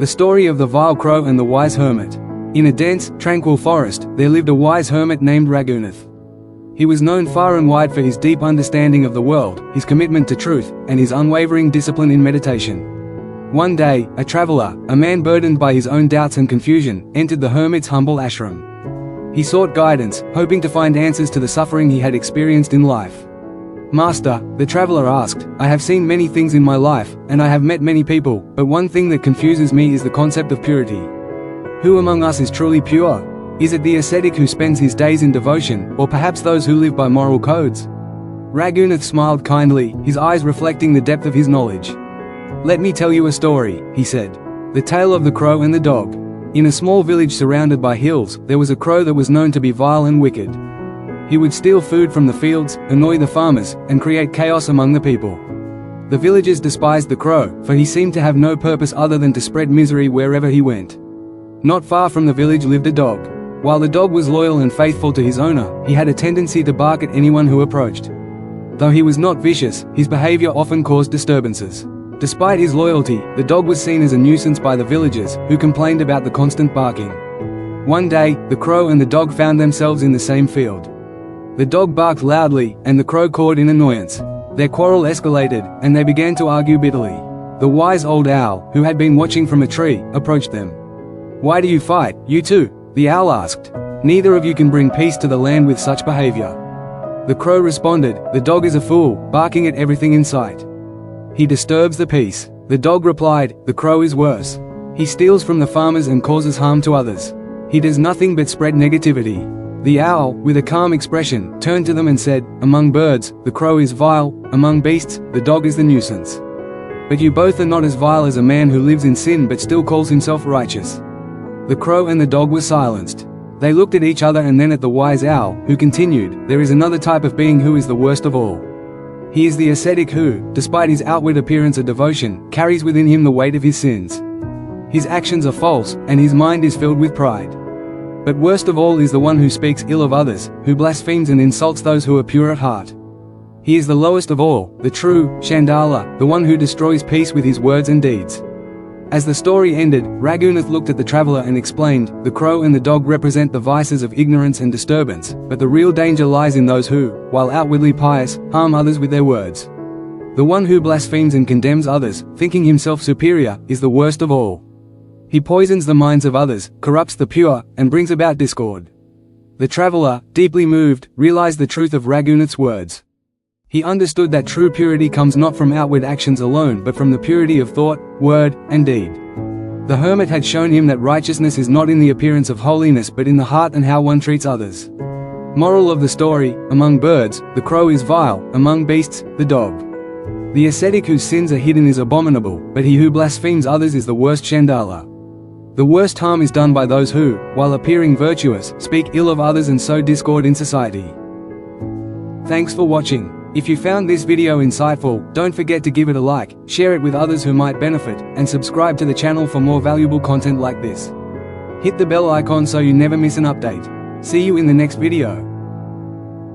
The story of the vile crow and the wise hermit. In a dense, tranquil forest, there lived a wise hermit named Raghunath. He was known far and wide for his deep understanding of the world, his commitment to truth, and his unwavering discipline in meditation. One day, a traveler, a man burdened by his own doubts and confusion, entered the hermit's humble ashram. He sought guidance, hoping to find answers to the suffering he had experienced in life. "Master," the traveler asked, "I have seen many things in my life, and I have met many people, but one thing that confuses me is the concept of purity. Who among us is truly pure? Is it the ascetic who spends his days in devotion, or perhaps those who live by moral codes?" Raghunath smiled kindly, his eyes reflecting the depth of his knowledge. "Let me tell you a story," he said. "The tale of the crow and the dog." In a small village surrounded by hills, there was a crow that was known to be vile and wicked. He would steal food from the fields, annoy the farmers, and create chaos among the people. The villagers despised the crow, for he seemed to have no purpose other than to spread misery wherever he went. Not far from the village lived a dog. While the dog was loyal and faithful to his owner, he had a tendency to bark at anyone who approached. Though he was not vicious, his behavior often caused disturbances. Despite his loyalty, the dog was seen as a nuisance by the villagers, who complained about the constant barking. One day, the crow and the dog found themselves in the same field. The dog barked loudly, and the crow cawed in annoyance. Their quarrel escalated, and they began to argue bitterly. The wise old owl, who had been watching from a tree, approached them. "Why do you fight, you two?" the owl asked. "Neither of you can bring peace to the land with such behavior." The crow responded, "The dog is a fool, barking at everything in sight. He disturbs the peace." The dog replied, "The crow is worse. He steals from the farmers and causes harm to others. He does nothing but spread negativity." The owl, with a calm expression, turned to them and said, "Among birds, the crow is vile, among beasts, the dog is the nuisance. But you both are not as vile as a man who lives in sin but still calls himself righteous." The crow and the dog were silenced. They looked at each other and then at the wise owl, who continued, "There is another type of being who is the worst of all. He is the ascetic who, despite his outward appearance of devotion, carries within him the weight of his sins. His actions are false, and his mind is filled with pride. But worst of all is the one who speaks ill of others, who blasphemes and insults those who are pure at heart. He is the lowest of all, the true Chandala, the one who destroys peace with his words and deeds." As the story ended, Raghunath looked at the traveler and explained, "The crow and the dog represent the vices of ignorance and disturbance, but the real danger lies in those who, while outwardly pious, harm others with their words. The one who blasphemes and condemns others, thinking himself superior, is the worst of all. He poisons the minds of others, corrupts the pure, and brings about discord." The traveler, deeply moved, realized the truth of Raghunath's words. He understood that true purity comes not from outward actions alone but from the purity of thought, word, and deed. The hermit had shown him that righteousness is not in the appearance of holiness but in the heart and how one treats others. Moral of the story: among birds, the crow is vile, among beasts, the dog. The ascetic whose sins are hidden is abominable, but he who blasphemes others is the worst Chandala. The worst harm is done by those who, while appearing virtuous, speak ill of others and sow discord in society. Thanks for watching. If you found this video insightful, don't forget to give it a like, share it with others who might benefit, and subscribe to the channel for more valuable content like this. Hit the bell icon so you never miss an update. See you in the next video.